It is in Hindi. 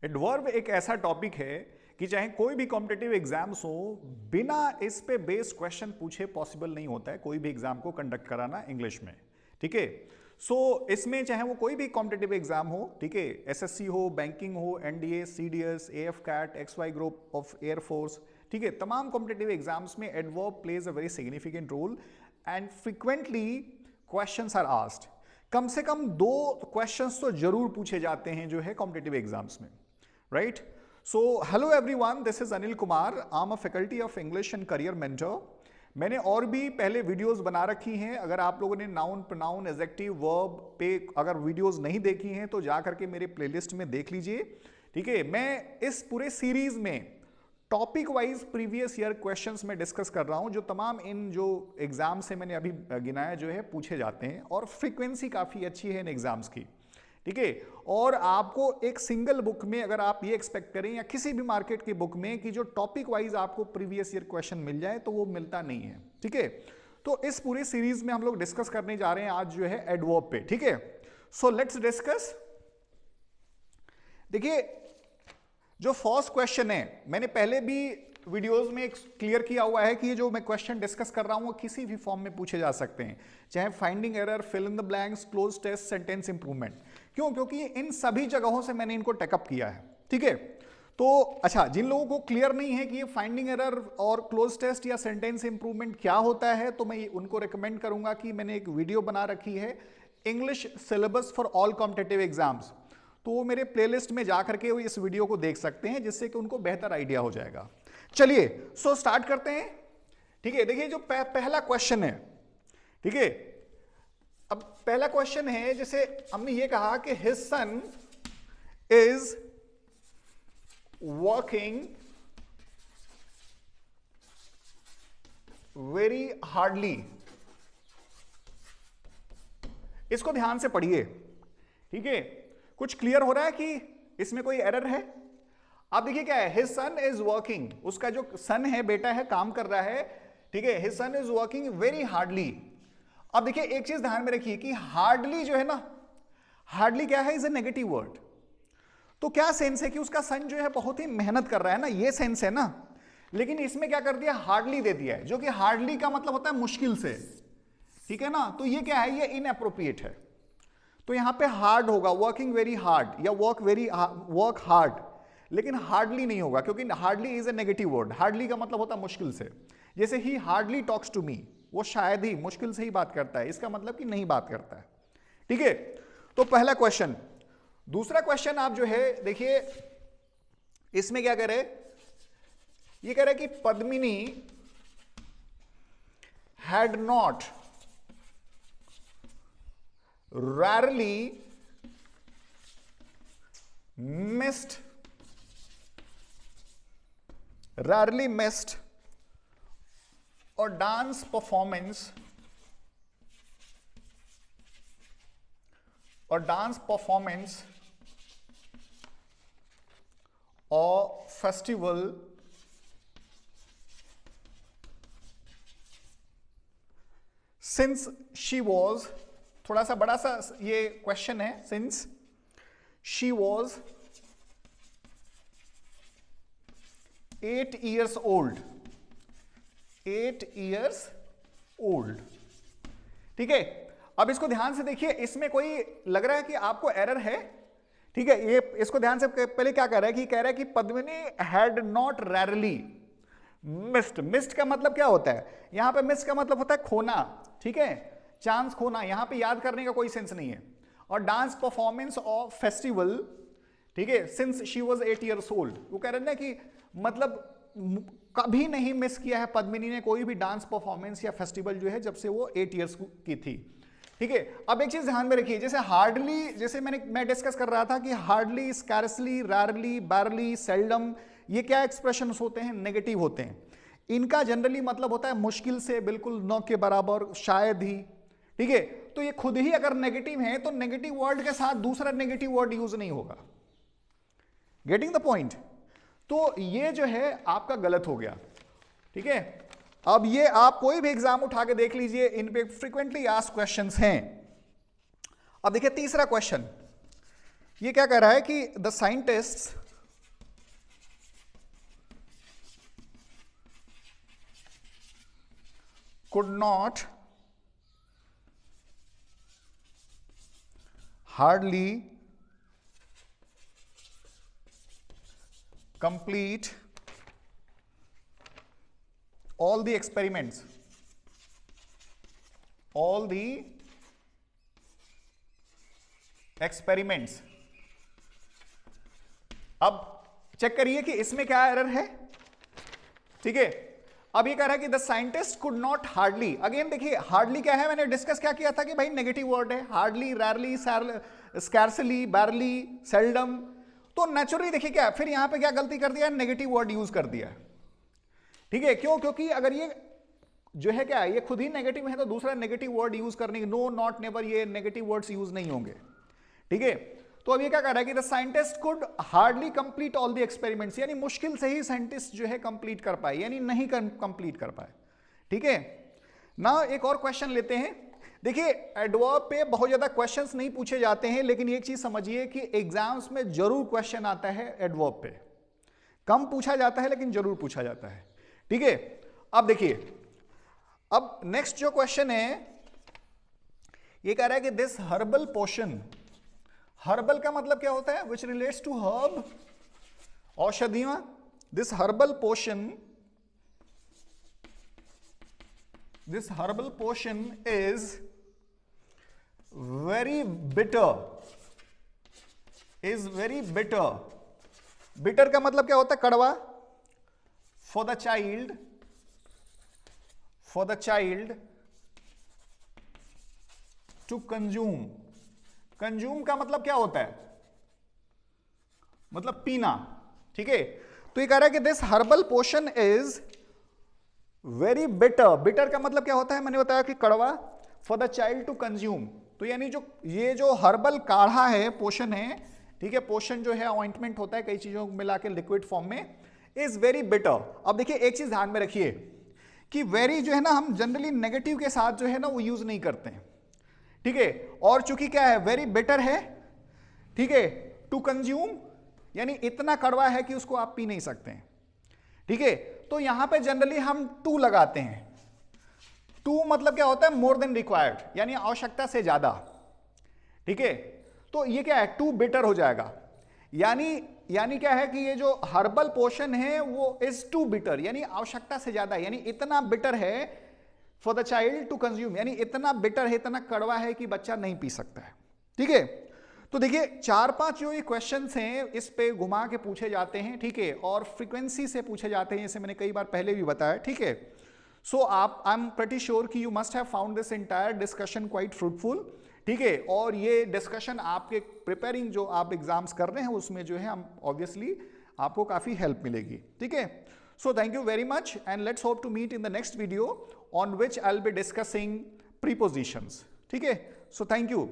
एडवर्ब एक ऐसा टॉपिक है कि चाहे कोई भी कॉम्पिटिटिव एग्जाम्स हो, बिना इस पे बेस्ड क्वेश्चन पूछे पॉसिबल नहीं होता है कोई भी एग्जाम को कंडक्ट कराना इंग्लिश में। ठीक है, सो इसमें चाहे वो कोई भी कॉम्पिटिटिव एग्जाम हो, ठीक है, एसएससी हो, बैंकिंग हो, NDA, CDS, AF CAT, XY group of air force, ठीक है, तमाम कॉम्पिटिटिव एग्जाम्स में adverb plays a very significant role and frequently questions are asked. कम से कम 2 क्वेश्चंस तो जरूर पूछे जाते हैं जो है कॉम्पिटिटिव एग्जाम्स में, right? So, hello everyone, this is Anil Kumar. I'm a faculty of English and career mentor. मैंने और भी पहले वीडियोस बना रखी हैं। अगर आप लोगों ने नाउन, प्रोनाउन, एडजेक्टिव, वर्ब पे अगर वीडियोस नहीं देखी हैं तो जा करके मेरे प्लेलिस्ट में देख लीजिए। ठीक है, मैं इस पूरे सीरीज में topic wise previous year questions में डिस्कस कर रहा हूं जो तमाम इन जो एग्जाम से मैंने अभी गिनाया जो है पूछे जाते हैं और फ्रीक्वेंसी काफी अच्छी है इन एग्जाम्स की। ठीक है, और आपको एक सिंगल बुक में अगर आप ये एक्सपेक्ट करें या किसी भी मार्केट की बुक में कि जो टॉपिक वाइज आपको प्रीवियस ईयर क्वेश्चन मिल जाए तो वो मिलता नहीं है। ठीक है, तो इस पूरी सीरीज में हम लोग डिस्कस करने जा रहे हैं आज जो है एडवर्ब पे। ठीक है, सो लेट्स डिस्कस। देखिए, जो फर्स्ट क्वेश्चन है, मैंने पहले भी वीडियोस में क्लियर किया हुआ है कि ये जो मैं क्वेश्चन डिस्कस कर रहा हूं वो किसी भी फॉर्म में पूछे जा सकते हैं, चाहे finding error, fill in the blanks, cloze test, sentence improvement. क्यों? क्योंकि इन सभी जगहों से मैंने इनको टेकअप किया है। ठीक है, तो अच्छा, जिन लोगों को क्लियर नहीं है कि ये फाइंडिंग एरर और क्लोज टेस्ट या सेंटेंस इंप्रूवमेंट क्या होता है, तो मैं उनको रिकमेंड करूंगा कि मैंने एक वीडियो बना रखी है, English syllabus for all competitive exams, तो वो मेरे प्लेलिस्ट में जाकर के वो इस वीडियो को देख सकते हैं, जिससे कि उनको बेहतर आइडिया हो जाएगा। चलिए, सो स्टार्ट करते हैं। ठीक है, देखिए जो पहला क्वेश्चन है, ठीक है, अब पहला क्वेश्चन है, जैसे हमने ये कहा कि his son is working very hardly. इसको ध्यान से पढ़िए। ठीक है, कुछ क्लियर हो रहा है कि इसमें कोई एरर है? आप देखिए क्या है, हिज सन इज वर्किंग, उसका जो सन है, बेटा है, काम कर रहा है। ठीक है, his son is working very hardly. अब देखिए एक चीज ध्यान में रखिए कि हार्डली जो है ना, हार्डली क्या है, इज ए नेगेटिव वर्ड। तो क्या सेंस है कि उसका सन जो है बहुत ही मेहनत कर रहा है ना, ये सेंस है ना, लेकिन इसमें क्या कर दिया, हार्डली दे दिया है, जो कि हार्डली का मतलब होता है मुश्किल से। ठीक है ना, तो ये क्या है, ये इनएप्रोप्रिएट है। तो यहां पे हार्ड होगा, वर्किंग वेरी हार्ड या वर्क हार्ड, लेकिन हार्डली नहीं होगा, क्योंकि hardly is a negative word. Hardly का मतलब होता है मुश्किल से। जैसे ही हार्डली टॉक्स टू मी, वो शायद ही, मुश्किल से ही बात करता है, इसका मतलब कि नहीं बात करता है। ठीक है, तो पहला क्वेश्चन। दूसरा क्वेश्चन आप जो है देखिए, इसमें क्या कह रहे, ये कह रहे कि Padmini had not rarely missed or dance performance or festival since she was, थोड़ा सा बड़ा सा ये क्वेश्चन है, since she was 8 years old। 8 years old। ठीक है, अब इसको ध्यान से देखिए, इसमें कोई लग रहा है कि आपको एरर है। ठीक है, ये इसको ध्यान से, पहले क्या कह रहा है कि कह रहा है कि Padmini had not rarely missed. Missed का मतलब क्या होता है, यहां पे मिस्ड का मतलब होता है खोना। ठीक है, चांस खोना, यहां पे याद करने का कोई सेंस नहीं है। और डांस परफॉर्मेंस ऑफ फेस्टिवल, ठीक है, since she was 8 years old, वो कह रहे हैं ना कि मतलब कभी नहीं मिस किया है पद्मिनी ने कोई भी डांस परफॉर्मेंस या फेस्टिवल जो है जब से वो 8 years की थी। ठीक है, अब एक चीज ध्यान में रखिए, जैसे हार्डली, जैसे मैं डिस्कस कर रहा था कि हार्डली, स्कैर्सली, रैरली, बैरली, सेल्डम, ये क्या एक्सप्रेशन होते हैं, नेगेटिव होते हैं। इनका जनरली मतलब होता है मुश्किल से, बिल्कुल न के बराबर, शायद ही। ठीक है, तो ये खुद ही अगर नेगेटिव है तो नेगेटिव वर्ड के साथ दूसरा नेगेटिव वर्ड यूज नहीं होगा। Getting the point? तो ये जो है आपका गलत हो गया। ठीक है, अब ये आप कोई भी एग्जाम उठा के देख लीजिए, इन पे फ्रीक्वेंटली आस्क्ड क्वेश्चंस हैं। अब देखिए तीसरा क्वेश्चन, ये क्या कह रहा है कि the scientists could not hardly complete all the experiments, अब चेक करिए कि इसमें क्या एरर है, ठीक है। अब ये कह रहा है कि the scientist could not hardly, again देखिए हार्डली क्या है, मैंने डिस्कस क्या किया था कि भाई नेगेटिव वर्ड है, हार्डली, रैरली, स्कैर्सली, बैरली, सेल्डम, तो नेचुरली देखिए क्या फिर यहां पे क्या गलती कर दिया, नेगेटिव वर्ड यूज कर दिया, ठीक है। क्यों? क्योंकि अगर ये जो है क्या, ये खुद ही नेगेटिव है तो दूसरा नेगेटिव वर्ड यूज करने, नो, नॉट, नेवर, ये नेगेटिव वर्ड्स यूज नहीं होंगे, ठीक है। तो अब ये क्या कर रहा है कि the scientist could hardly complete all the experiments, यानी मुश्किल से ही साइंटिस्ट जो है कंप्लीट कर पाए, यानी नहीं कंप्लीट कर पाए, ठीक है ना। एक और क्वेश्चन लेते हैं। देखिए एडवर्ब पे बहुत ज्यादा क्वेश्चंस नहीं पूछे जाते हैं, लेकिन एक चीज समझिए कि एग्जाम्स में जरूर क्वेश्चन आता है एडवर्ब पे, कम पूछा जाता है लेकिन जरूर पूछा जाता है, ठीक है। अब देखिए, अब नेक्स्ट जो क्वेश्चन है ये कह रहा है कि दिस हर्बल पोशन, हर्बल का मतलब क्या होता है, विच रिलेट्स टू हर्ब, औषधियां। This herbal potion is very bitter, bitter का मतलब क्या होता है, कड़वा। For the child to consume, consume का मतलब क्या होता है, मतलब पीना, ठीक है। तो ये कह रहा है कि this herbal potion is very bitter, bitter का मतलब क्या होता है, मैंने बताया कि कड़वा। For the child to consume, तो यानी जो ये जो हर्बल काढ़ा है, पोशन है, ठीक है, पोशन जो है ऑइंटमेंट होता है कई चीजों को मिला के लिक्विड फॉर्म में, इज वेरी बिटर। अब देखिए एक चीज ध्यान में रखिए कि वेरी जो है ना हम जनरली नेगेटिव के साथ जो है ना वो यूज नहीं करते हैं, ठीक है। और चूंकि क्या है, वेरी बिटर है, ठीक है, टू कंज्यूम यानी इतना कड़वा है कि उसको आप पी नहीं सकते हैं, ठीक है। तो यहां पे जनरली हम टू लगाते हैं। टू मतलब क्या होता है, मोर देन रिक्वायर्ड, यानी आवश्यकता से ज्यादा, ठीक है। तो ये क्या है, टू बिटर हो जाएगा, यानी क्या है कि ये जो हर्बल पोशन है वो इज टू बिटर, यानी आवश्यकता से ज्यादा, यानी इतना बिटर है for the child to consume, यानी इतना बिटर है, इतना कड़वा है कि बच्चा नहीं पी सकता है, ठीक है। तो देखिए 4-5 जो ये क्वेश्चंस हैं इस पे घुमा के पूछे जाते हैं, ठीक है, और फ्रीक्वेंसी से पूछे जाते हैं, जैसे मैंने कई बार पहले भी बताया, ठीक है। सो आई एम प्रीटी श्योर कि you must have found this entire discussion quite fruitful, ठीक है। और ये डिस्कशन आपके प्रिपेयरिंग जो आप एग्जाम्स कर रहे हैं उसमें जो है हम ऑब्वियसली आपको काफी हेल्प मिलेगी, ठीक है। So thank you very much and let's hope to meet in the next video on which I'll be discussing prepositions. ठीक है? So thank you.